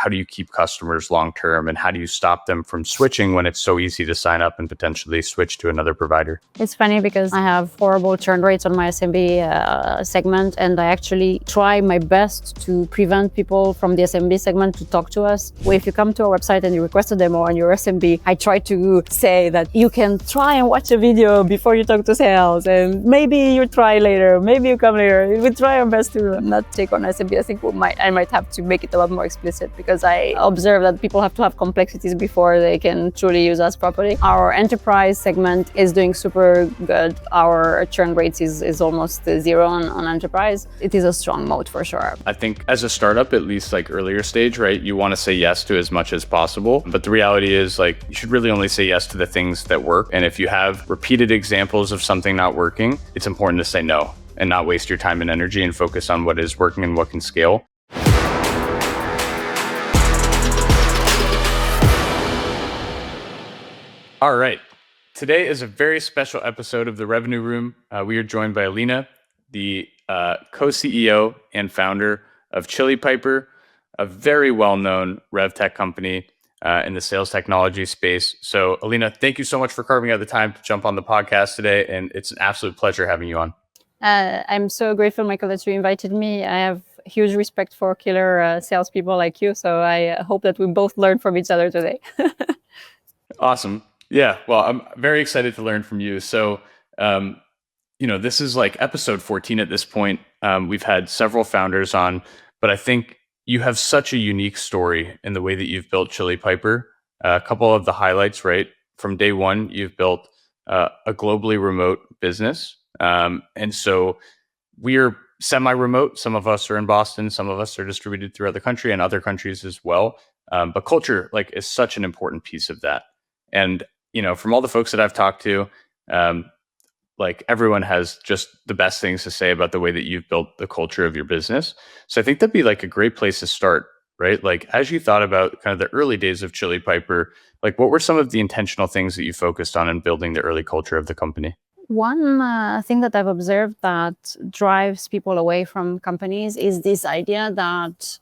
how do you keep customers long-term, and how do you stop them from switching when it's so easy to sign up and potentially switch to another provider? It's funny because I have horrible churn rates on my SMB segment, and I actually try my best to prevent people from the SMB segment to talk to us. If you come to our website and you request a demo on your SMB, I try to say that you can try and watch a video before you talk to sales, and maybe you try later, maybe you come later. We try our best to not take on SMB. I think I might have to make it a lot more explicit, because I observe that people have to have complexities before they can truly use us properly. Our enterprise segment is doing super good. Our churn rates is almost zero on enterprise. It is a strong moat for sure. I think as a startup, at least like earlier stage, right, you want to say yes to as much as possible. But the reality is, like, you should really only say yes to the things that work. And if you have repeated examples of something not working, it's important to say no and not waste your time and energy and focus on what is working and what can scale. All right. Today is a very special episode of The Revenue Room. We are joined by Alina, the co-CEO and founder of Chili Piper, a very well-known rev tech company in the sales technology space. So, Alina, thank you so much for carving out the time to jump on the podcast today, and it's an absolute pleasure having you on. I'm so grateful, Michael, that you invited me. I have huge respect for killer salespeople like you, so I hope that we both learn from each other today. Awesome. Yeah, well, I'm very excited to learn from you. So, this is like episode 14 at this point. We've had several founders on, but I think you have such a unique story in the way that you've built Chili Piper. A couple of the highlights, right? From day one, you've built a globally remote business. And so we're semi-remote. Some of us are in Boston. Some of us are distributed throughout the country and other countries as well. But culture, like, is such an important piece of that. And, from all the folks that I've talked to, like, everyone has just the best things to say about the way that you've built the culture of your business. So I think that'd be like a great place to start, right? Like, as you thought about kind of the early days of Chili Piper, like, what were some of the intentional things that you focused on in building the early culture of the company? One thing that I've observed that drives people away from companies is this idea that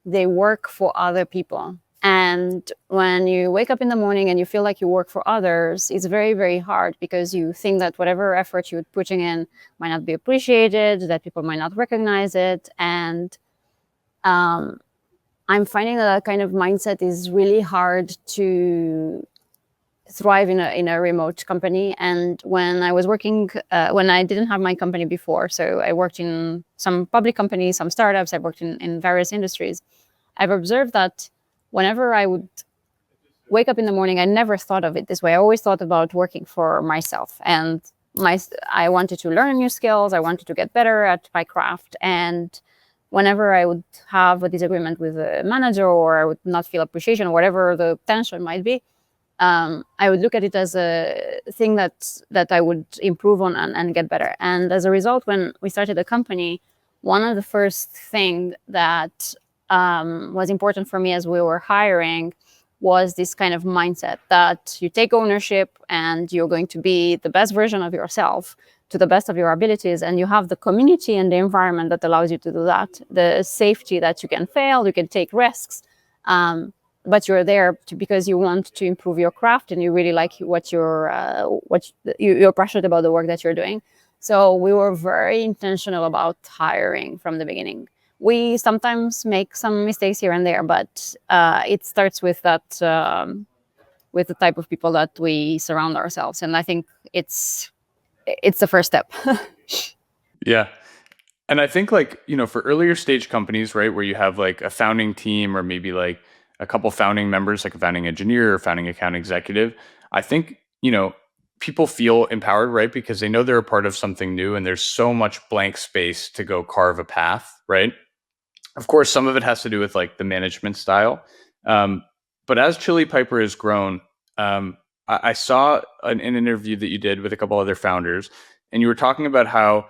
they work for other people. And when you wake up in the morning and you feel like you work for others, it's very, very hard, because you think that whatever effort you're putting in might not be appreciated, that people might not recognize it. And I'm finding that kind of mindset is really hard to thrive in a remote company. And when I was working, when I didn't have my company before, so I worked in some public companies, some startups, I worked in various industries, I've observed that whenever I would wake up in the morning, I never thought of it this way. I always thought about working for myself. And I wanted to learn new skills. I wanted to get better at my craft. And whenever I would have a disagreement with a manager, or I would not feel appreciation, or whatever the tension might be, I would look at it as a thing that I would improve on and get better. And as a result, when we started the company, one of the first things that was important for me as we were hiring was this kind of mindset that you take ownership and you're going to be the best version of yourself to the best of your abilities, and you have the community and the environment that allows you to do that, the safety that you can fail, you can take risks, but you're there because you want to improve your craft and you really like what you're passionate about the work that you're doing. So we were very intentional about hiring from the beginning. We sometimes make some mistakes here and there, but it starts with that, with the type of people that we surround ourselves. And I think it's the first step. Yeah. And I think, like, for earlier stage companies, right, where you have like a founding team or maybe like a couple founding members, like a founding engineer or founding account executive, I think, people feel empowered, right? Because they know they're a part of something new and there's so much blank space to go carve a path, right? Of course, some of it has to do with like the management style. But as Chili Piper has grown, I saw an interview that you did with a couple other founders, and you were talking about how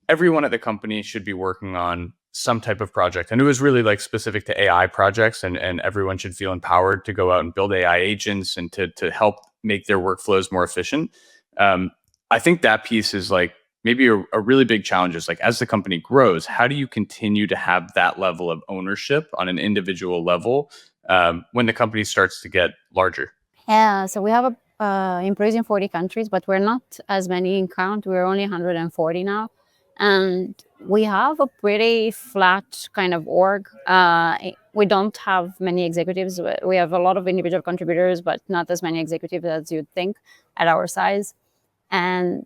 everyone at the company should be working on some type of project. And it was really like specific to AI projects, and everyone should feel empowered to go out and build AI agents and to help make their workflows more efficient. I think that piece is like maybe a really big challenge is like as the company grows, how do you continue to have that level of ownership on an individual level when the company starts to get larger? Yeah, so we have employees in 40 countries, but we're not as many in count. We're only 140 now. And we have a pretty flat kind of org. We don't have many executives. We have a lot of individual contributors, but not as many executives as you'd think at our size. And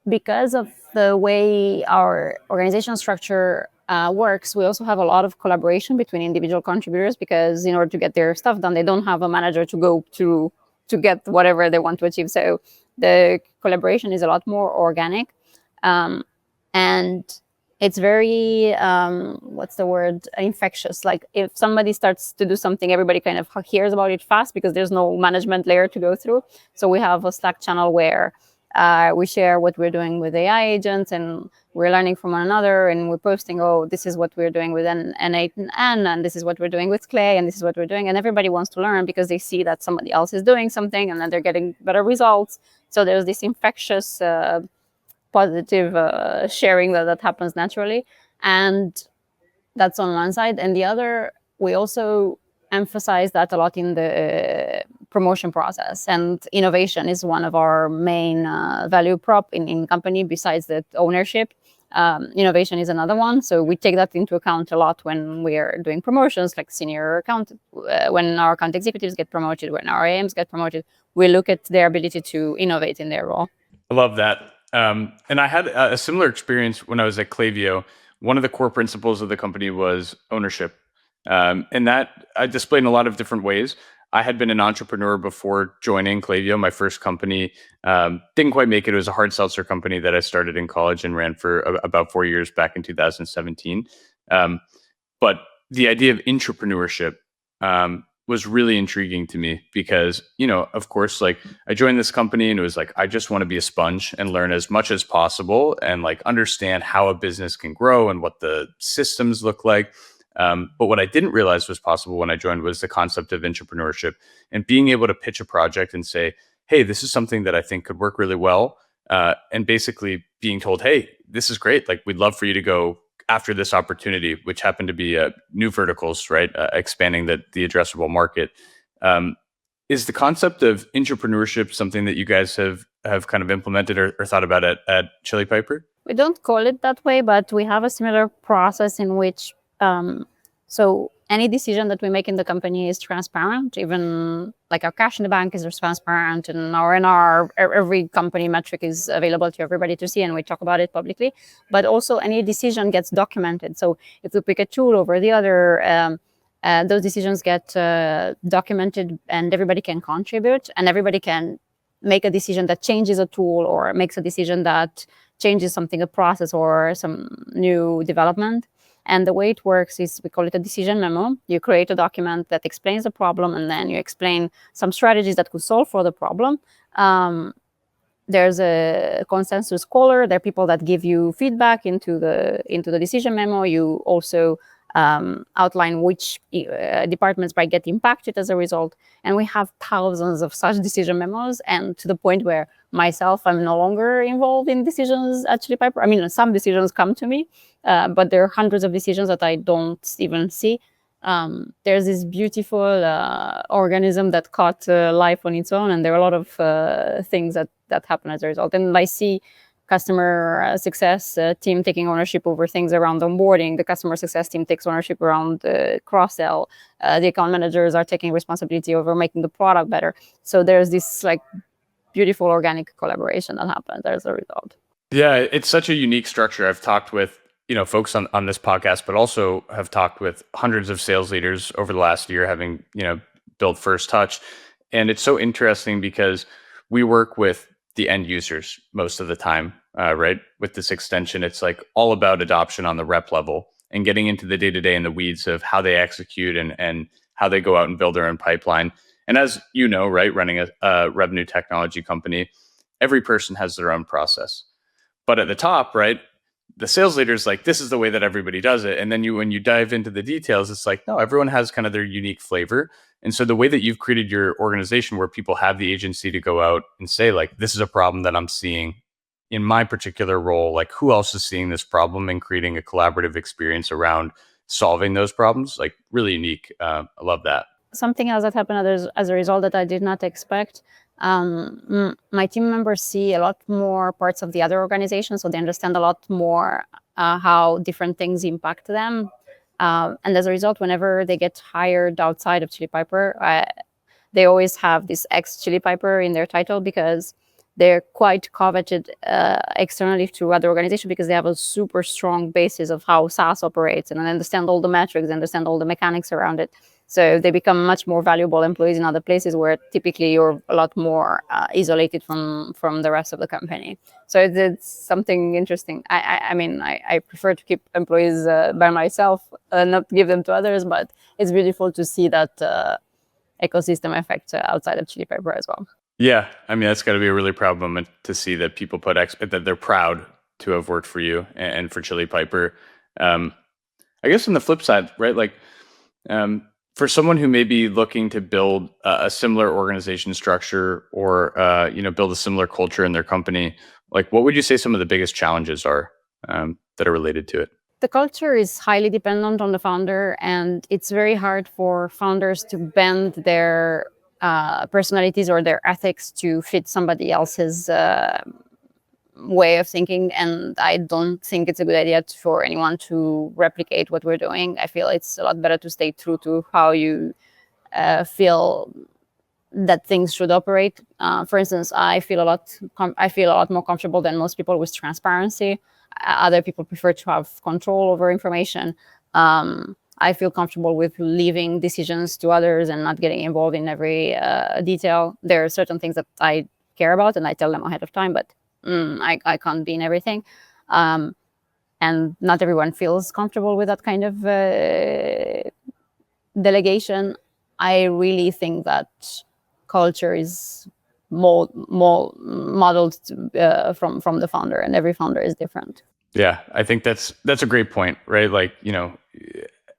because of the way our organizational structure works, we also have a lot of collaboration between individual contributors because in order to get their stuff done, they don't have a manager to go to get whatever they want to achieve. So the collaboration is a lot more organic. And it's very what's the word, infectious. Like if somebody starts to do something, everybody kind of hears about it fast because there's no management layer to go through. So we have a Slack channel where we share what we're doing with AI agents, and we're learning from one another, and we're posting, oh, this is what we're doing with N8 and N, and this is what we're doing with Clay, and this is what we're doing. And everybody wants to learn because they see that somebody else is doing something and then they're getting better results. So there's this infectious positive sharing that happens naturally. And that's on one side. And the other, we also emphasize that a lot in the promotion process. And innovation is one of our main value prop in company besides the ownership. Innovation is another one. So we take that into account a lot when we are doing promotions, like senior account, when our account executives get promoted, when our AMs get promoted, we look at their ability to innovate in their role. I love that. And I had a similar experience when I was at Klaviyo. One of the core principles of the company was ownership. And that I displayed in a lot of different ways. I had been an entrepreneur before joining Klaviyo. My first company didn't quite make it. It was a hard seltzer company that I started in college and ran for about 4 years back in 2017. But the idea of entrepreneurship was really intriguing to me because, of course, like I joined this company and it was like, I just want to be a sponge and learn as much as possible and like understand how a business can grow and what the systems look like. But what I didn't realize was possible when I joined was the concept of entrepreneurship and being able to pitch a project and say, hey, this is something that I think could work really well. And basically being told, hey, this is great. Like, we'd love for you to go after this opportunity, which happened to be new verticals, right? Expanding the addressable market. Is the concept of entrepreneurship something that you guys have kind of implemented or thought about at Chili Piper? We don't call it that way, but we have a similar process in which, so any decision that we make in the company is transparent. Even like our cash in the bank is transparent, and our NR, every company metric is available to everybody to see, and we talk about it publicly. But also, any decision gets documented. So if we pick a tool over the other, those decisions get documented, and everybody can contribute, and everybody can make a decision that changes a tool or makes a decision that changes something, a process or some new development. And the way it works is we call it a decision memo. You create a document that explains the problem, and then you explain some strategies that could solve for the problem. There's a consensus caller. There are people that give you feedback into the decision memo. You also outline which departments might get impacted as a result. And we have thousands of such decision memos, and to the point where myself, I'm no longer involved in decisions at Chili Piper. I mean, some decisions come to me, but there are hundreds of decisions that I don't even see. There's this beautiful organism that caught life on its own, and there are a lot of things that happen as a result. And I see customer success team taking ownership over things around onboarding. The customer success team takes ownership around cross-sell. The account managers are taking responsibility over making the product better. So there's this like beautiful organic collaboration that happens as a result. Yeah, it's such a unique structure. I've talked with folks on this podcast, but also have talked with hundreds of sales leaders over the last year, having built First Touch, and it's so interesting because we work with the end users most of the time, right? With this extension, it's like all about adoption on the rep level and getting into the day to day and the weeds of how they execute and how they go out and build their own pipeline. And as you know, right, running a revenue technology company, every person has their own process. But at the top, right, the sales leader is like, this is the way that everybody does it. And then when you dive into the details, it's like, no, everyone has kind of their unique flavor. And so the way that you've created your organization where people have the agency to go out and say, like, this is a problem that I'm seeing, in my particular role, like who else is seeing this problem and creating a collaborative experience around solving those problems. Like really unique. I love that. Something else that happened as a result that I did not expect. My team members see a lot more parts of the other organization, so they understand a lot more how different things impact them. And as a result, whenever they get hired outside of Chili Piper, they always have this ex Chili Piper in their title because they're quite coveted externally to other organizations because they have a super strong basis of how SaaS operates and understand all the metrics, understand all the mechanics around it. So they become much more valuable employees in other places where typically you're a lot more isolated from the rest of the company. So it's something interesting. I mean, I prefer to keep employees by myself, not give them to others, but it's beautiful to see that ecosystem effect outside of Chili Pepper as well. Yeah, I mean that's got to be a really proud moment to see that people that they're proud to have worked for you and for Chili Piper. Um, I guess on the flip side, right? Like for someone who may be looking to build a similar organization structure or build a similar culture in their company, like what would you say some of the biggest challenges are that are related to it? The culture is highly dependent on the founder, and it's very hard for founders to bend their personalities or their ethics to fit somebody else's way of thinking. And I don't think it's a good idea for anyone to replicate what we're doing. I feel it's a lot better to stay true to how you feel that things should operate. For instance, I feel a lot more comfortable than most people with transparency. Other people prefer to have control over information. I feel comfortable with leaving decisions to others and not getting involved in every detail. There are certain things that I care about, and I tell them ahead of time, but I can't be in everything. And not everyone feels comfortable with that kind of delegation. I really think that culture is modeled from the founder, and every founder is different. Yeah, I think that's a great point, right? Like,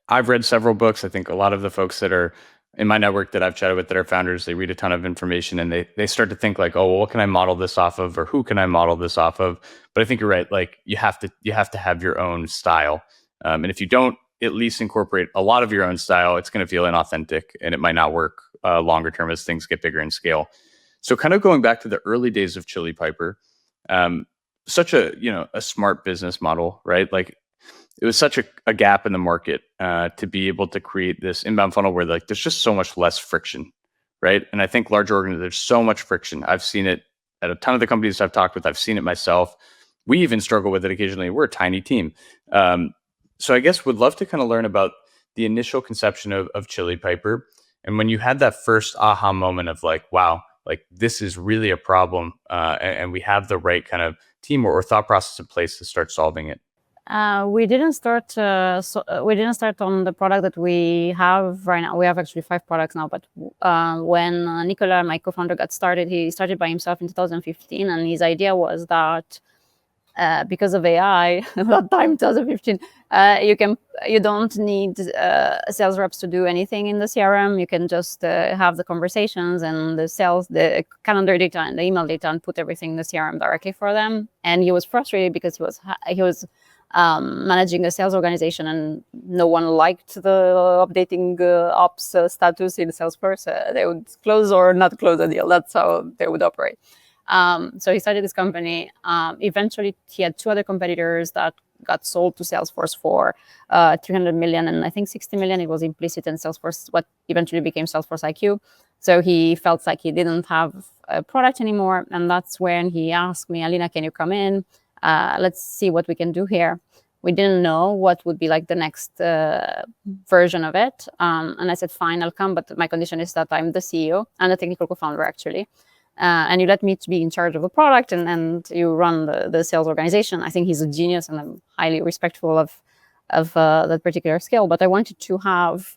I've read several books. I think a lot of the folks that are in my network that I've chatted with that are founders, they read a ton of information and they start to think like, oh, well, what can I model this off of, or who can I model this off of? But I think you're right. Like you have to have your own style, and if you don't at least incorporate a lot of your own style, it's going to feel inauthentic and it might not work longer term as things get bigger in scale. So, kind of going back to the early days of Chili Piper, um, such a smart business model, right? Like it was such a gap in the market to be able to create this inbound funnel where like there's just so much less friction, right? And I think larger organizations, there's so much friction. I've seen it at a ton of the companies I've talked with. I've seen it myself. We even struggle with it occasionally. We're a tiny team. So I guess would love to kind of learn about the initial conception of Chili Piper. And when you had that first aha moment of like, wow, like this is really a problem and we have the right kind of team or thought process in place to start solving it. We didn't start. We didn't start on the product that we have right now. We have actually 5 products now. But when Nicola, my co-founder, got started, he started by himself in 2015, and his idea was that because of AI, that time 2015, you don't need sales reps to do anything in the CRM. You can just have the conversations and the calendar data and the email data, and put everything in the CRM directly for them. And he was frustrated because he was managing a sales organization, and no one liked the updating ops status in Salesforce. They would close or not close a deal. That's how they would operate. So he started this company. Eventually, he had 2 other competitors that got sold to Salesforce for 300 million, and I think 60 million. It was implicit in Salesforce, what eventually became Salesforce IQ. So he felt like he didn't have a product anymore, and that's when he asked me, Alina, can you come in? Let's see what we can do here. We didn't know what would be like the next version of it. And I said, fine, I'll come, but my condition is that I'm the CEO and the technical co-founder, actually. And you let me to be in charge of the product, and you run the sales organization. I think he's a genius, and I'm highly respectful of that particular skill. But I wanted to have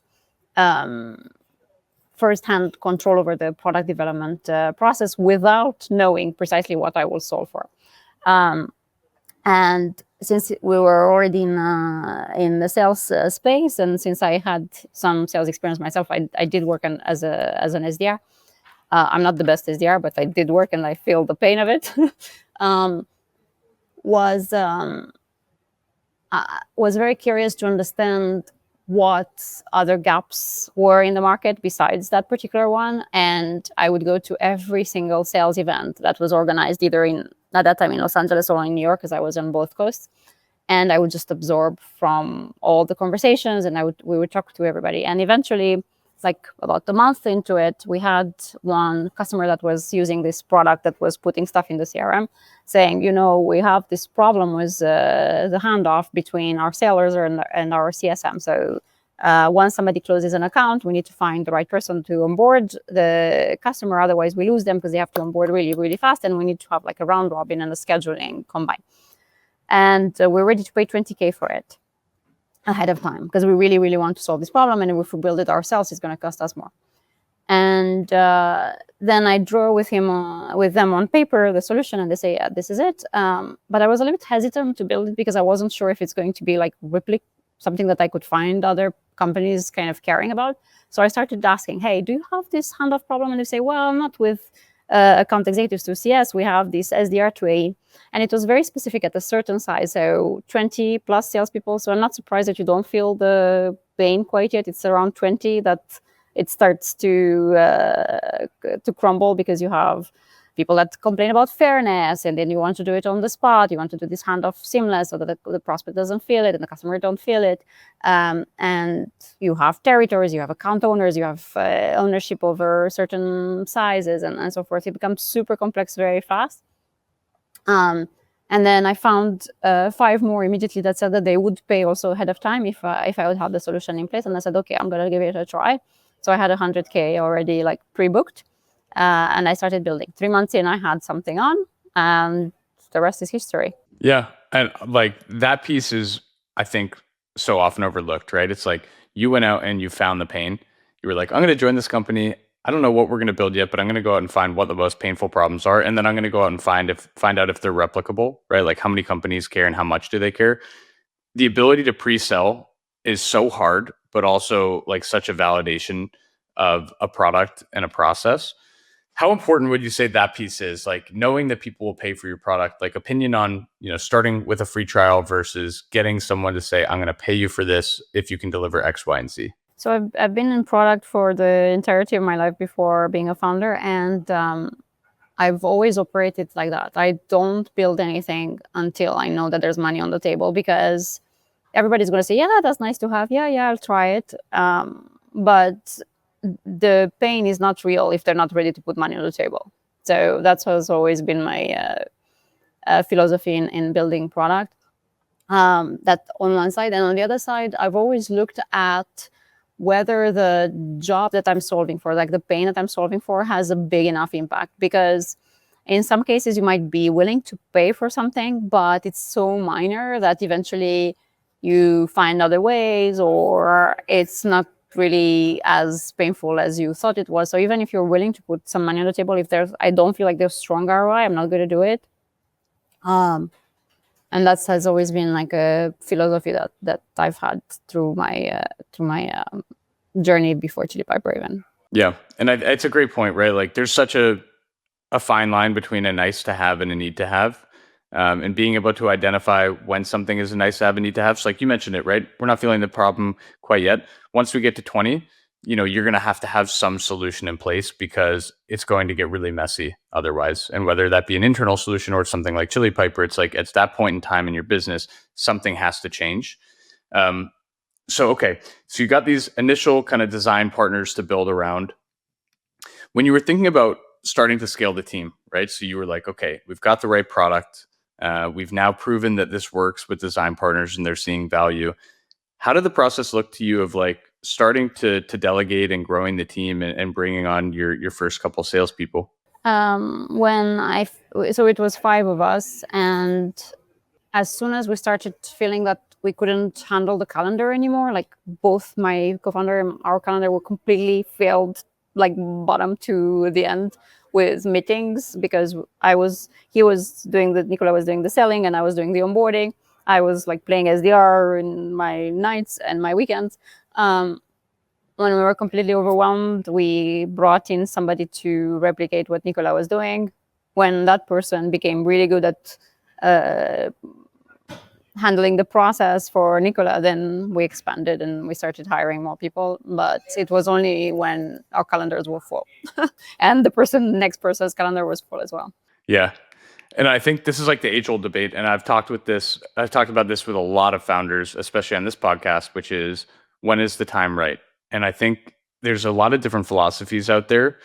first-hand control over the product development process without knowing precisely what I will solve for. And since we were already in the sales space, and since I had some sales experience myself, I did work as an SDR. I'm not the best SDR, but I did work, and I feel the pain of it. was was very curious to understand what other gaps were in the market besides that particular one. And I would go to every single sales event that was organized either at that time in Los Angeles or in New York, because I was on both coasts. And I would just absorb from all the conversations, and we would talk to everybody. And eventually, like about a month into it, we had one customer that was using this product that was putting stuff in the CRM, saying, we have this problem with the handoff between our sellers and our CSM. So once somebody closes an account, we need to find the right person to onboard the customer. Otherwise, we lose them because they have to onboard really, really fast. And we need to have like a round robin and a scheduling combined. And we're ready to pay 20K for it ahead of time because we really, really want to solve this problem. And if we build it ourselves, it's going to cost us more. And then I draw with them on paper the solution, and they say, yeah, this is it. But I was a little bit hesitant to build it because I wasn't sure if it's going to be like something that I could find other companies kind of caring about. So I started asking, hey, do you have this handoff problem? And they say, well, not with account executives to CS. We have this SDR to AE. And it was very specific at a certain size, so 20 plus salespeople. So I'm not surprised that you don't feel the pain quite yet. It's around 20 that it starts to crumble, because you have people that complain about fairness, and then you want to do it on the spot. You want to do this handoff seamless so that the prospect doesn't feel it and the customer don't feel it. And you have territories, you have account owners, you have ownership over certain sizes and so forth. It becomes super complex very fast. And then I found 5 more immediately that said that they would pay also ahead of time if I would have the solution in place. And I said, okay, I'm going to give it a try. So I had 100K already like pre-booked, and I started building. 3 months in, I had something on, and the rest is history. Yeah. And like that piece is, I think, so often overlooked, right? It's like you went out and you found the pain. You were like, I'm going to join this company. I don't know what we're going to build yet, but I'm going to go out and find what the most painful problems are. And then I'm going to go out and find out if they're replicable, right? Like how many companies care and how much do they care? The ability to pre-sell is so hard, but also like such a validation of a product and a process. How important would you say that piece is, like knowing that people will pay for your product? Like opinion on, starting with a free trial versus getting someone to say, I'm going to pay you for this if you can deliver X, Y, and Z. So I've been in product for the entirety of my life before being a founder, and I've always operated like that. I don't build anything until I know that there's money on the table, because everybody's going to say, yeah, that's nice to have. Yeah, I'll try it. But the pain is not real if they're not ready to put money on the table. So that has always been my philosophy in building product. That on one side. And on the other side, I've always looked at whether the job that I'm solving for, like the pain that I'm solving for, has a big enough impact. Because in some cases, you might be willing to pay for something, but it's so minor that eventually you find other ways, or it's not really as painful as you thought it was. So even if you're willing to put some money on the table, I don't feel like there's strong ROI, I'm not going to do it. And that has always been like a philosophy that I've had through my journey before Chili Piper even. Yeah. And it's a great point, right? Like there's such a fine line between a nice to have and a need to have. And being able to identify when something is a nice to have and need to have. So like you mentioned it, right? We're not feeling the problem quite yet. Once we get to 20, you're going to have some solution in place, because it's going to get really messy otherwise. And whether that be an internal solution or something like Chili Piper, it's like at that point in time in your business, something has to change. Okay, so you got these initial kind of design partners to build around. When you were thinking about starting to scale the team, right? So you were like, okay, we've got the right product. We've now proven that this works with design partners and they're seeing value. How did the process look to you of like starting to delegate and growing the team and bringing on your first couple salespeople? So it was 5 of us, and as soon as we started feeling that we couldn't handle the calendar anymore, like both my co-founder and our calendar were completely filled, like bottom to the end, with meetings, because Nicola was doing the selling and I was doing the onboarding. I was like playing SDR in my nights and my weekends. When we were completely overwhelmed, we brought in somebody to replicate what Nicola was doing. When that person became really good at handling the process for Nicola, then we expanded and we started hiring more people. But it was only when our calendars were full and the next person's calendar was full as well. Yeah. And I think this is like the age-old debate, and I've talked about this with a lot of founders, especially on this podcast, which is, when is the time right? And I think there's a lot of different philosophies out there.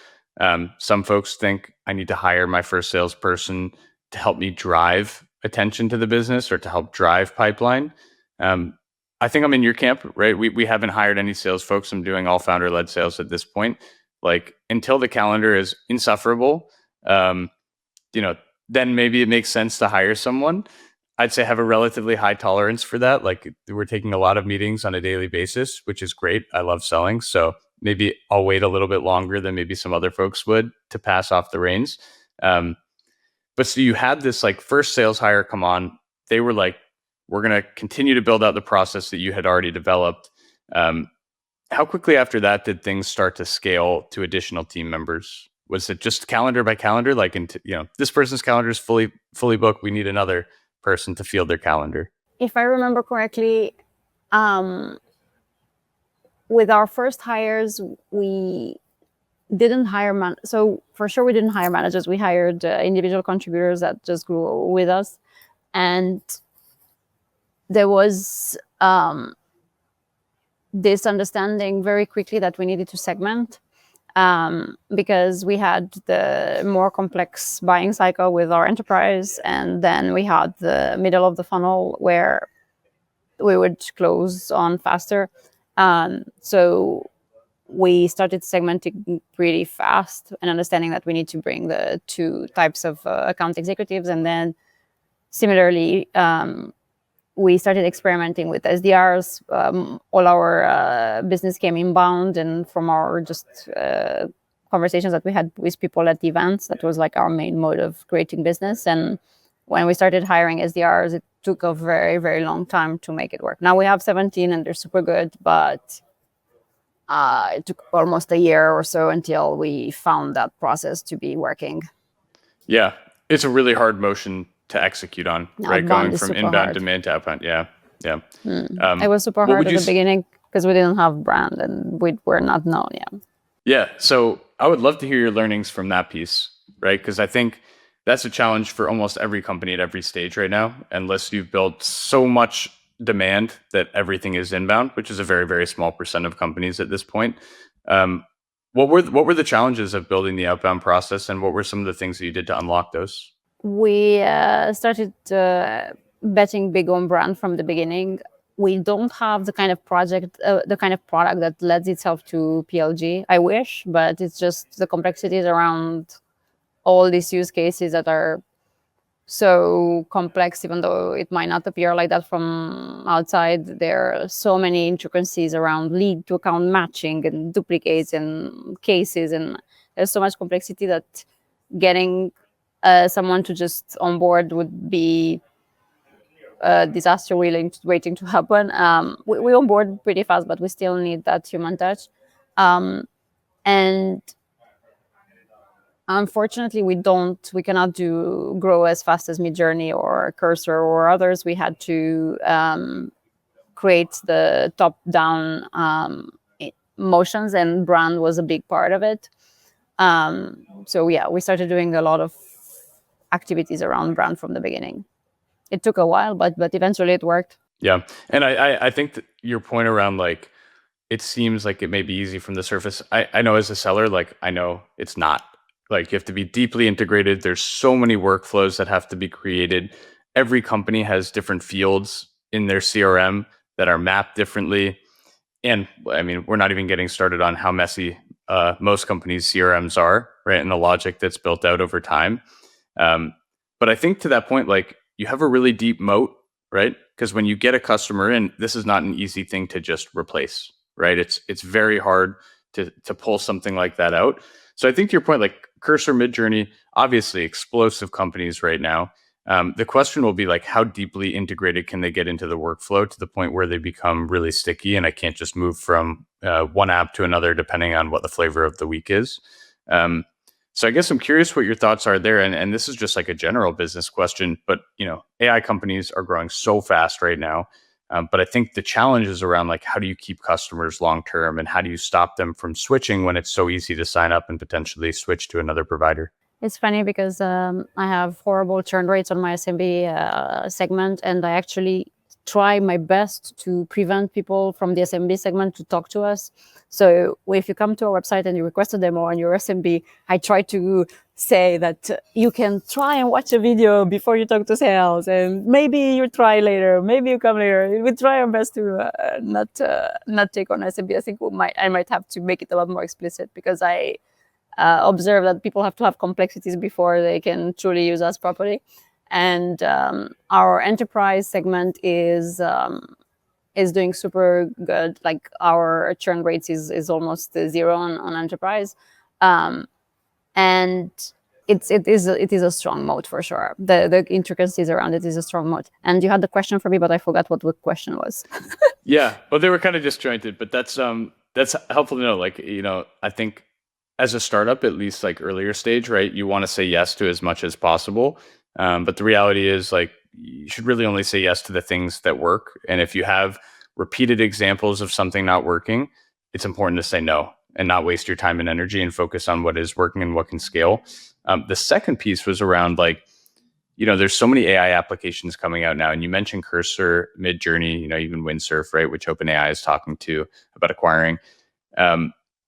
Some folks think I need to hire my first salesperson to help me drive attention to the business or to help drive pipeline. I think I'm in your camp, right? We haven't hired any sales folks. I'm doing all founder-led sales at this point. Like, until the calendar is insufferable, you know, then maybe it makes sense to hire someone. I'd say have a relatively high tolerance for that. Like, we're taking a lot of meetings on a daily basis, which is great. I love selling. So maybe I'll wait a little bit longer than maybe some other folks would to pass off the reins. But so you had this like first sales hire come on. They were like, we're going to continue to build out the process that you had already developed. How quickly after that did things start to scale to additional team members? Was it just calendar by calendar? Like, this person's calendar is fully booked. We need another person to field their calendar. If I remember correctly, with our first hires, we didn't hire so for sure we didn't hire managers. We hired individual contributors that just grew with us, and there was this understanding very quickly that we needed to segment, because we had the more complex buying cycle with our enterprise, and then we had the middle of the funnel where we would close on faster. So we started segmenting pretty fast and understanding that we need to bring the two types of account executives. And then similarly, we started experimenting with SDRs. All our business came inbound, and from our just conversations that we had with people at the events, that was like our main mode of creating business. And when we started hiring SDRs, it took a very, very long time to make it work. Now we have 17 and they're super good, but it took almost a year or so until we found that process to be working. Yeah, it's a really hard motion to execute on, right? Going from inbound demand to outbound. Yeah. It was super hard at the beginning because we didn't have brand and we were not known yet. Yeah. So I would love to hear your learnings from that piece, right? Because I think that's a challenge for almost every company at every stage right now, unless you've built so much demand that everything is inbound, which is a very, very small % of companies at this point. What were the challenges of building the outbound process, and what were some of the things that you did to unlock those? We started betting big on brand from the beginning. We don't have the kind of product that lends itself to PLG. I wish, but it's just the complexities around all these use cases that are so complex, even though it might not appear like that from outside. There are so many intricacies around lead to account matching and duplicates and cases, and there's so much complexity that getting someone to just onboard would be a disaster waiting to happen. We onboard pretty fast, but we still need that human touch. And unfortunately, we cannot grow as fast as Midjourney or Cursor or others. We had to create the top-down motions, and brand was a big part of it. So yeah, we started doing a lot of activities around brand from the beginning. It took a while, but eventually it worked. Yeah, and I think that your point around, like, it seems like it may be easy from the surface. I know as a seller, like, I know it's not. Like, you have to be deeply integrated. There's so many workflows that have to be created. Every company has different fields in their CRM that are mapped differently. And I mean, we're not even getting started on how messy most companies' CRMs are, right? And the logic that's built out over time. But I think to that point, like, you have a really deep moat, right? Because when you get a customer in, this is not an easy thing to just replace, right? It's very hard to pull something like that out. So I think to your point, like Cursor, Midjourney, obviously explosive companies right now. The question will be like, how deeply integrated can they get into the workflow to the point where they become really sticky, and I can't just move from one app to another depending on what the flavor of the week is. So I guess I'm curious what your thoughts are there. And this is just like a general business question, but AI companies are growing so fast right now. But I think the challenge is around like how do you keep customers long term and how do you stop them from switching when it's so easy to sign up and potentially switch to another provider? It's funny because I have horrible churn rates on my SMB segment, and I actually try my best to prevent people from the SMB segment to talk to us. So if you come to our website and you request a demo on your SMB, I try to say that you can try and watch a video before you talk to sales, and maybe you try later, maybe you come later. We try our best to not take on SMB. I think I might have to make it a lot more explicit because I observe that people have to have complexities before they can truly use us properly. And our enterprise segment is doing super good. Like our churn rates is almost zero on enterprise, and it is a strong moat for sure. The intricacies around it is a strong moat. And you had the question for me, but I forgot what the question was. Yeah, well, they were kind of disjointed, but that's helpful to know. Like, I think as a startup, at least like earlier stage, right? You want to say yes to as much as possible, but the reality is like you should really only say yes to the things that work. And if you have repeated examples of something not working, it's important to say no and not waste your time and energy and focus on what is working and what can scale. The second piece was around like there's so many AI applications coming out now, and you mentioned Cursor, Midjourney, even Windsurf, right, which OpenAI is talking to about acquiring.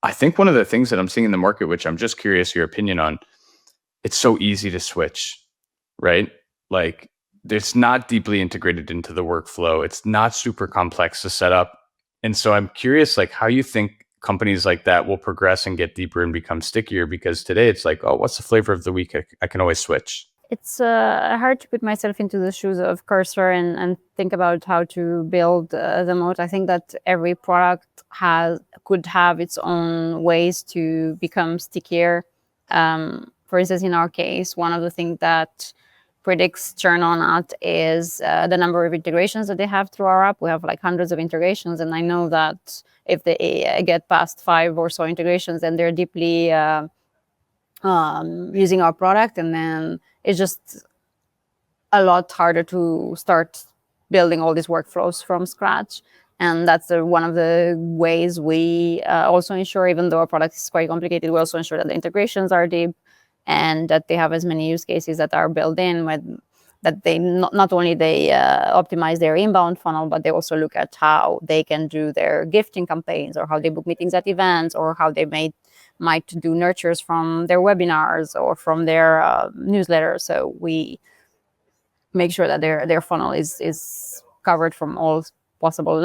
I think one of the things that I'm seeing in the market, which I'm just curious your opinion on, it's so easy to switch, right? Like it's not deeply integrated into the workflow. It's not super complex to set up. And so I'm curious, like how you think companies like that will progress and get deeper and become stickier, because today it's like, oh, what's the flavor of the week? I can always switch. It's hard to put myself into the shoes of Cursor and think about how to build the moat. I think that every product could have its own ways to become stickier. For instance, in our case, one of the things that predicts churn on us is the number of integrations that they have through our app. We have like hundreds of integrations, and I know that if they get past 5 or so integrations, then they're deeply using our product, and then it's just a lot harder to start building all these workflows from scratch. And that's one of the ways we also ensure, even though our product is quite complicated, we also ensure that the integrations are deep and that they have as many use cases that are built in that they not only they optimize their inbound funnel, but they also look at how they can do their gifting campaigns or how they book meetings at events or how they might do nurtures from their webinars or from their newsletters. So we make sure that their funnel is covered from all possible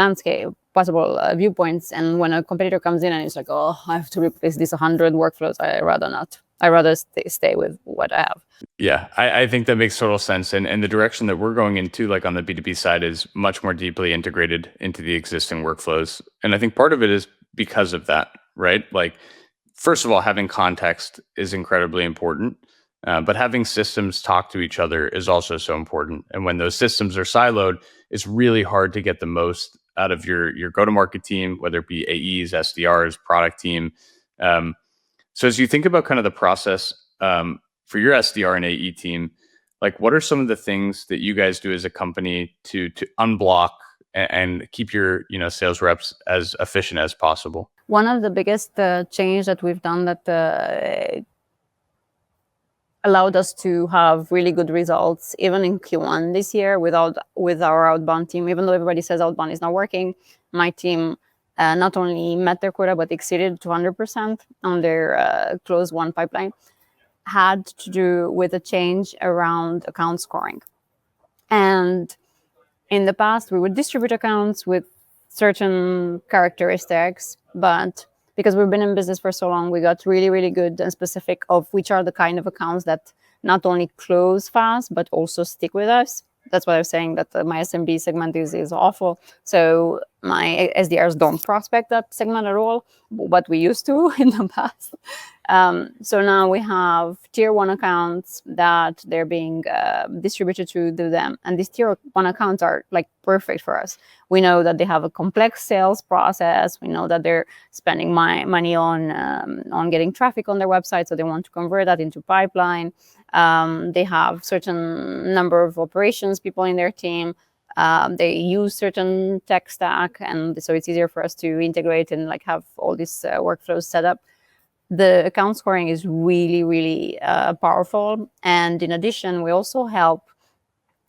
viewpoints. And when a competitor comes in and it's like, oh, I have to replace these 100 workflows, I rather not. I rather stay with what I have. Yeah, I think that makes total sense. And the direction that we're going into, like on the B2B side, is much more deeply integrated into the existing workflows. And I think part of it is because of that, right? Like, first of all, having context is incredibly important, but having systems talk to each other is also so important. And when those systems are siloed, it's really hard to get the most out of your go-to-market team, whether it be AEs, SDRs, product team. So as you think about kind of the process for your SDR and AE team, like what are some of the things that you guys do as a company to unblock and keep your sales reps as efficient as possible? One of the biggest change that we've done that allowed us to have really good results even in Q1 this year with our outbound team. Even though everybody says outbound is not working, my team not only met their quota but exceeded 200% on their close one pipeline. Had to do with a change around account scoring. And in the past, we would distribute accounts with certain characteristics, but because we've been in business for so long, we got really, really good and specific of which are the kind of accounts that not only close fast, but also stick with us. That's why I was saying that my SMB segment is awful. So my SDRs don't prospect that segment at all, but we used to in the past. So now we have tier one accounts that they're being distributed to them, and these tier one accounts are like perfect for us. We know that they have a complex sales process. We know that they're spending money on getting traffic on their website, so they want to convert that into pipeline. They have certain number of operations people in their team. They use certain tech stack, and so it's easier for us to integrate and like have all these workflows set up. The account scoring is really, really powerful. And in addition, we also help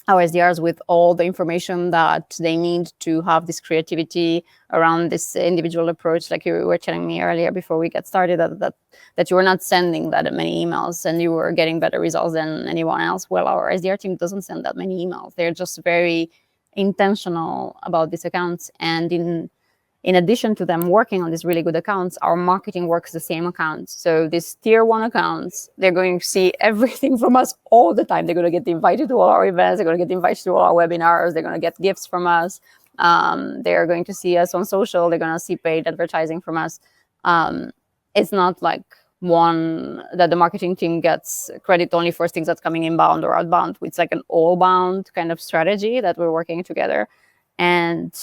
our SDRs with all the information that they need to have this creativity around this individual approach. Like you were telling me earlier before we get started, that you were not sending that many emails and you were getting better results than anyone else. Well, our SDR team doesn't send that many emails. They're just very intentional about these accounts. And in addition to them working on these really good accounts, our marketing works the same accounts. So these tier one accounts, they're going to see everything from us all the time. They're going to get invited to all our events. They're going to get invited to all our webinars. They're going to get gifts from us. They're going to see us on social. They're going to see paid advertising from us. It's not like one that the marketing team gets credit only for things that's coming inbound or outbound. It's like an all-bound kind of strategy that we're working together. And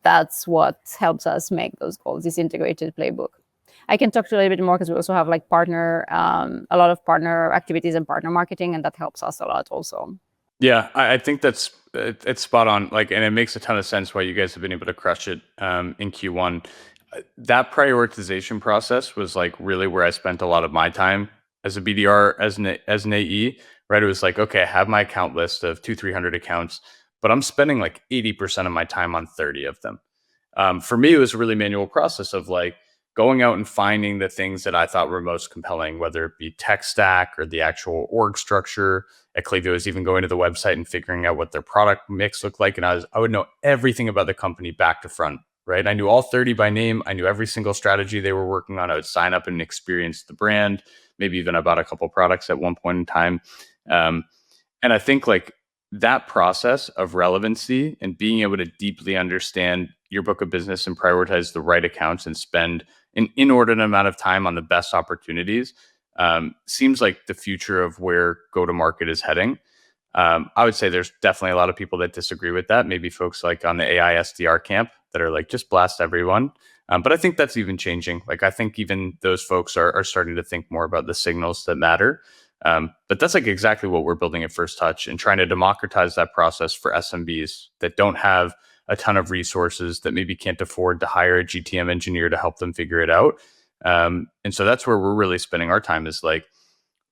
that's what helps us make those goals, this integrated playbook. I can talk to you a little bit more because we also have like a lot of partner activities and partner marketing, and that helps us a lot also. Yeah, I think it's spot on. Like, and it makes a ton of sense why you guys have been able to crush it in Q1. That prioritization process was like really where I spent a lot of my time as a BDR, as an AE. Right, it was like, okay, I have my account list of 200-300 accounts, but I'm spending like 80% of my time on 30 of them. For me, it was a really manual process of like going out and finding the things that I thought were most compelling, whether it be tech stack or the actual org structure. At Klaviyo, was even going to the website and figuring out what their product mix looked like. And I would know everything about the company back to front, right? I knew all 30 by name. I knew every single strategy they were working on. I would sign up and experience the brand. Maybe even I bought a couple products at one point in time. And I think like that process of relevancy and being able to deeply understand your book of business and prioritize the right accounts and spend an inordinate amount of time on the best opportunities seems like the future of where go-to-market is heading. I would say there's definitely a lot of people that disagree with that. Maybe folks like on the AI SDR camp that are like, just blast everyone. But I think that's even changing. Like, I think even those folks are starting to think more about the signals that matter. But that's like exactly what we're building at First Touch and trying to democratize that process for SMBs that don't have a ton of resources, that maybe can't afford to hire a GTM engineer to help them figure it out. And so that's where we're really spending our time, is like,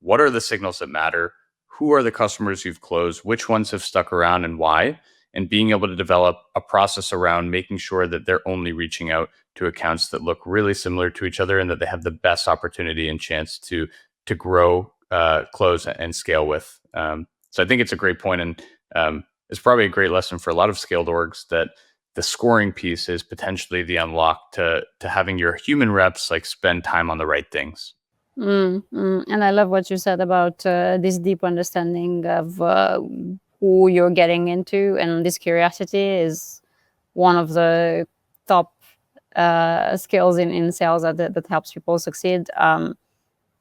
what are the signals that matter? Who are the customers you've closed? Which ones have stuck around and why? And being able to develop a process around making sure that they're only reaching out to accounts that look really similar to each other and that they have the best opportunity and chance to grow, close, and scale with. So I think it's a great point, and it's probably a great lesson for a lot of scaled orgs, that the scoring piece is potentially the unlock to having your human reps like spend time on the right things. And I love what you said about this deep understanding of who you're getting into, and this curiosity is one of the top skills in sales that helps people succeed.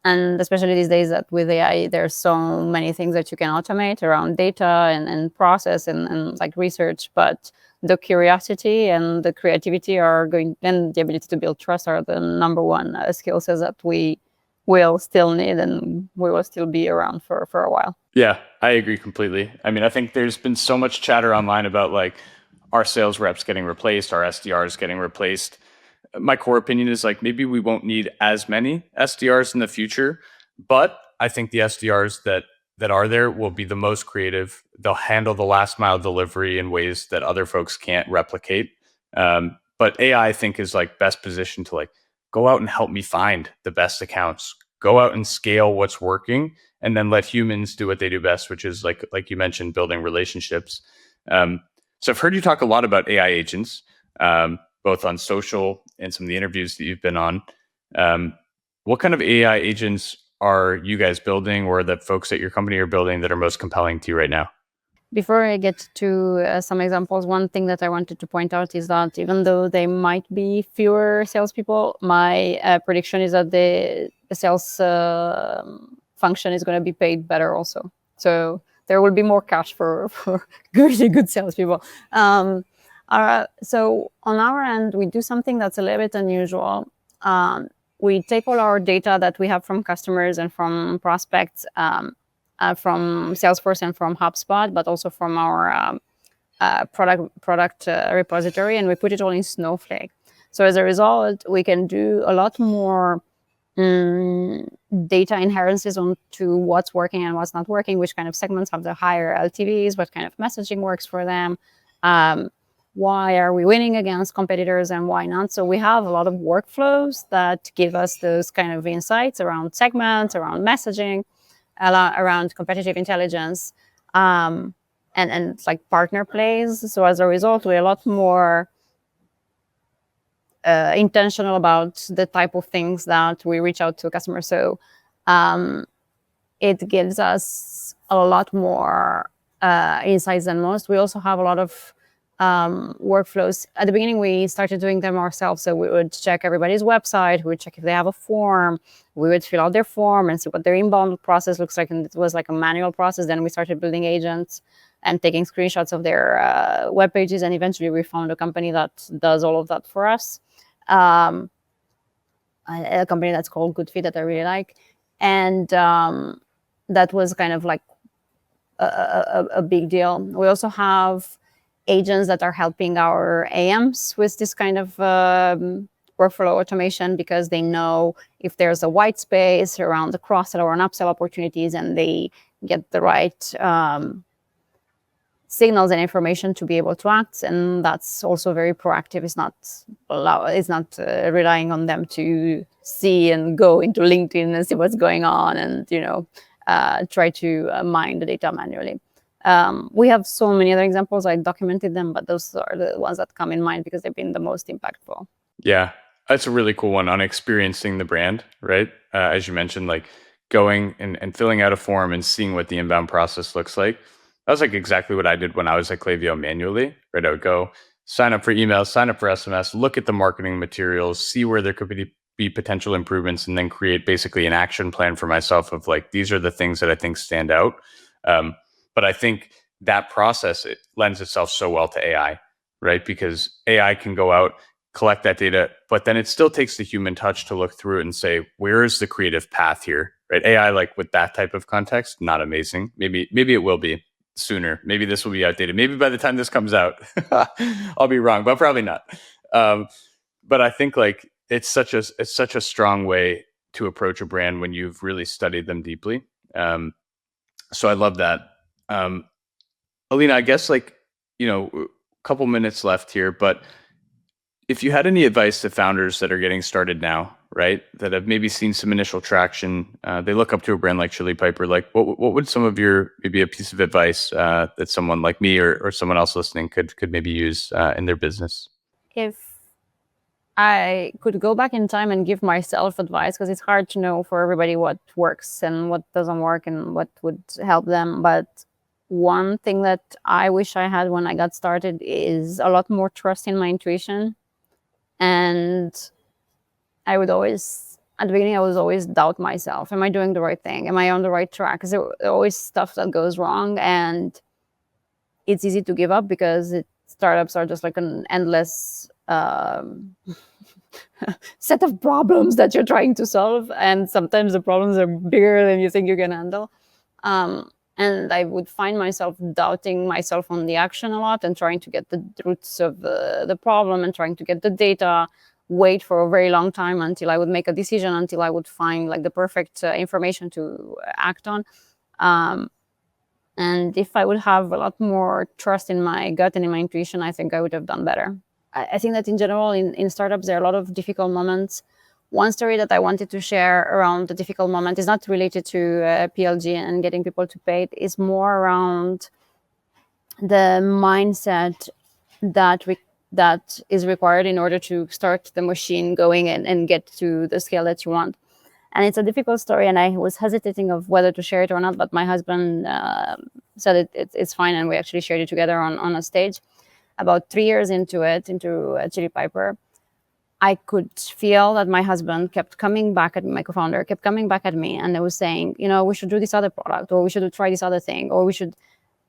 And especially these days that with AI, there's so many things that you can automate around data and process and like research, but the curiosity and the creativity and the ability to build trust are the number one skill sets that we will still need and we will still be around for a while. Yeah, I agree completely. I mean, I think there's been so much chatter online about like our sales reps getting replaced, our SDRs getting replaced. My core opinion is like, maybe we won't need as many SDRs in the future, but I think the SDRs that are there will be the most creative. They'll handle the last mile delivery in ways that other folks can't replicate. But AI, I think, is like best positioned to like go out and help me find the best accounts, go out and scale what's working, and then let humans do what they do best, which is like you mentioned, building relationships. So I've heard you talk a lot about AI agents, both on social and some of the interviews that you've been on. What kind of AI agents are you guys building, or that folks at your company are building, that are most compelling to you right now? Before I get to some examples, one thing that I wanted to point out is that even though they might be fewer salespeople, my prediction is that the sales function is going to be paid better also. So there will be more cash for really good salespeople. So on our end, we do something that's a little bit unusual. We take all our data that we have from customers and from prospects, from Salesforce and from HubSpot, but also from our product repository, and we put it all in Snowflake. So as a result, we can do a lot more data inherences onto what's working and what's not working, which kind of segments have the higher LTVs, what kind of messaging works for them, why are we winning against competitors and why not. So we have a lot of workflows that give us those kind of insights around segments, around messaging, around competitive intelligence, and like partner plays. So as a result, we're a lot more intentional about the type of things that we reach out to customers. So it gives us a lot more insights than most. We also have a lot of workflows. At the beginning, we started doing them ourselves. So we would check everybody's website. We would check if they have a form. We would fill out their form and see what their inbound process looks like. And it was like a manual process. Then we started building agents and taking screenshots of their web pages. And eventually we found a company that does all of that for us. A company that's called Good Fit that I really like. And that was kind of like a big deal. We also have agents that are helping our AMs with this kind of workflow automation, because they know if there's a white space around the cross-sell or an upsell opportunities, and they get the right signals and information to be able to act. And that's also very proactive. It's not relying on them to see and go into LinkedIn and see what's going on and try to mine the data manually. We have so many other examples. I documented them, but those are the ones that come in mind because they've been the most impactful. Yeah, that's a really cool one on experiencing the brand, right? As you mentioned, like going and filling out a form and seeing what the inbound process looks like. That was like exactly what I did when I was at Klaviyo manually, right? I would go sign up for emails, sign up for SMS, look at the marketing materials, see where there could be potential improvements, and then create basically an action plan for myself of like, these are the things that I think stand out. But I think that process, it lends itself so well to AI, right? Because AI can go out, collect that data, but then it still takes the human touch to look through it and say, where is the creative path here, right? AI, like with that type of context, not amazing. Maybe it will be sooner. Maybe this will be outdated. Maybe by the time this comes out, I'll be wrong, but probably not. But I think like it's such a strong way to approach a brand when you've really studied them deeply. So I love that. Alina, I guess like, a couple minutes left here, but if you had any advice to founders that are getting started now, right, that have maybe seen some initial traction, they look up to a brand like Chili Piper, like what would some of your, maybe a piece of advice that someone like me or someone else listening could maybe use in their business? If I could go back in time and give myself advice, because it's hard to know for everybody what works and what doesn't work and what would help them. But one thing that I wish I had when I got started is a lot more trust in my intuition. And I would always, at the beginning, I was always doubt myself. Am I doing the right thing? Am I on the right track? Because there always stuff that goes wrong. And it's easy to give up because startups are just like an endless set of problems that you're trying to solve. And sometimes the problems are bigger than you think you can handle. And I would find myself doubting myself on the action a lot and trying to get the roots of the problem and trying to get the data, wait for a very long time until I would make a decision, until I would find like the perfect information to act on. And if I would have a lot more trust in my gut and in my intuition, I think I would have done better. I think that in general, in startups, there are a lot of difficult moments. One story that I wanted to share around the difficult moment is not related to PLG and getting people to pay. It is more around the mindset that is required in order to start the machine going and get to the scale that you want. And it's a difficult story, and I was hesitating of whether to share it or not, but my husband said it's fine, and we actually shared it together on a stage. About 3 years into Chili Piper, I could feel that my husband kept coming back at me, my co-founder kept coming back at me, and they was saying, we should do this other product, or we should try this other thing, or we should.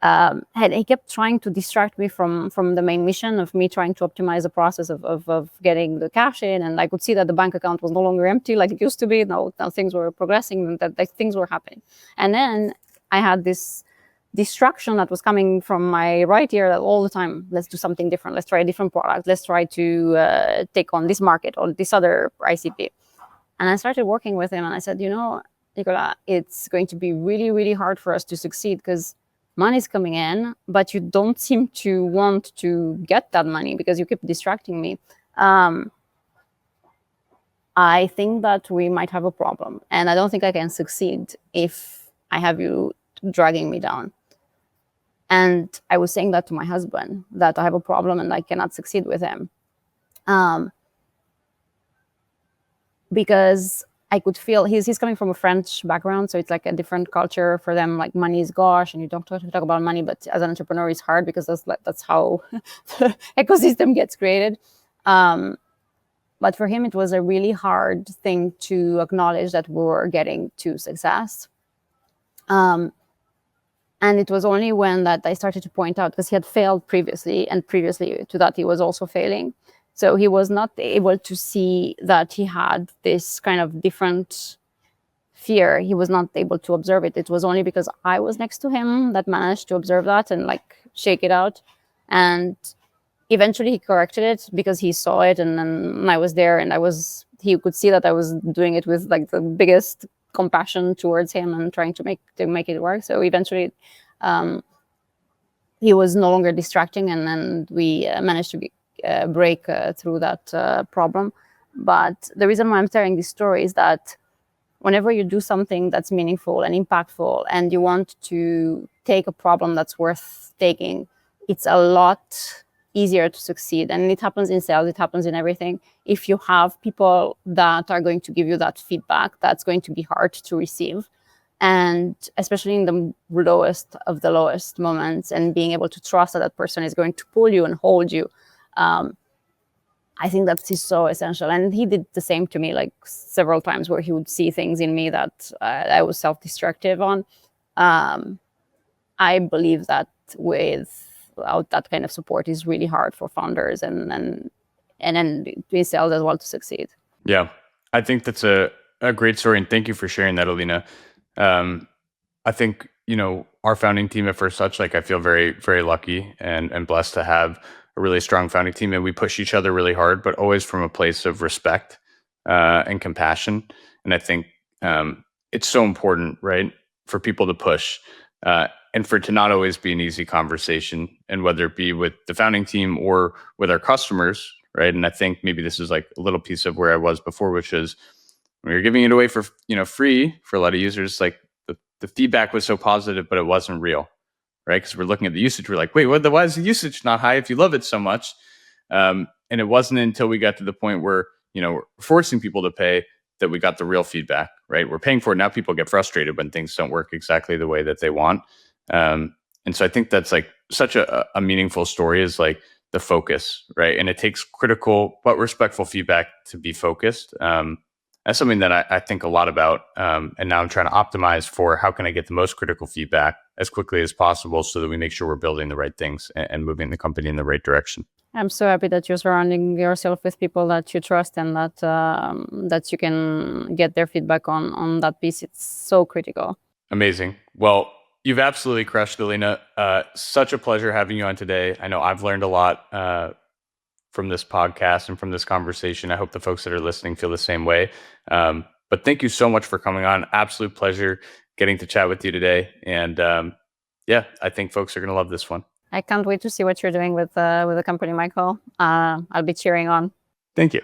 And he kept trying to distract me from the main mission of me trying to optimize the process of getting the cash in. And I could see that the bank account was no longer empty like it used to be. Now things were progressing, and that things were happening. And then I had this distraction that was coming from my right ear all the time. Let's do something different. Let's try a different product. Let's try to take on this market or this other ICP. And I started working with him, and I said, Nicola, it's going to be really, really hard for us to succeed because money's coming in, but you don't seem to want to get that money because you keep distracting me. I think that we might have a problem, and I don't think I can succeed if I have you dragging me down. And I was saying that to my husband, that I have a problem and I cannot succeed with him. Because I could feel he's coming from a French background, so it's like a different culture for them. Like money is gosh, and you don't talk about money, but as an entrepreneur, it's hard because that's how the ecosystem gets created. But for him, it was a really hard thing to acknowledge that we were getting to success. And it was only when that I started to point out, because he had failed previously, and previously to that, he was also failing. So he was not able to see that he had this kind of different fear. He was not able to observe it. It was only because I was next to him that managed to observe that and like shake it out. And eventually he corrected it because he saw it, and then I was there, and he could see that I was doing it with like the biggest compassion towards him and trying to make it work. So eventually he was no longer distracting, and then we managed to break through that problem. But the reason why I'm telling this story is that whenever you do something that's meaningful and impactful, and you want to take a problem that's worth taking, it's a lot easier to succeed. And it happens in sales, it happens in everything. If you have people that are going to give you that feedback, that's going to be hard to receive. And especially in the lowest of the lowest moments, and being able to trust that person is going to pull you and hold you. I think that is so essential. And he did the same to me, like several times, where he would see things in me that I was self-destructive on. I believe that without that kind of support is really hard for founders and then doing sales as well to succeed. Yeah, I think that's a great story, and thank you for sharing that, Alina. I think our founding team at First Touch, like I feel very, very lucky and blessed to have a really strong founding team, and we push each other really hard, but always from a place of respect and compassion. And I think it's so important, right, for people to push and for it to not always be an easy conversation, and whether it be with the founding team or with our customers, right? And I think maybe this is like a little piece of where I was before, which is when you're giving it away for free for a lot of users, like the feedback was so positive, but it wasn't real, right? Because we're looking at the usage, we're like, wait, why is the usage not high if you love it so much? And it wasn't until we got to the point where we're forcing people to pay that we got the real feedback, right? We're paying for it now. People get frustrated when things don't work exactly the way that they want. And so I think that's like such a meaningful story, is like the focus, right? And it takes critical but respectful feedback to be focused. That's something that I think a lot about. And now I'm trying to optimize for how can I get the most critical feedback as quickly as possible so that we make sure we're building the right things and moving the company in the right direction. I'm so happy that you're surrounding yourself with people that you trust, and that you can get their feedback on that piece. It's so critical. Amazing. Well, you've absolutely crushed, Alina. Such a pleasure having you on today. I know I've learned a lot from this podcast and from this conversation. I hope the folks that are listening feel the same way. But thank you so much for coming on. Absolute pleasure getting to chat with you today. And I think folks are going to love this one. I can't wait to see what you're doing with the company, Michael. I'll be cheering on. Thank you.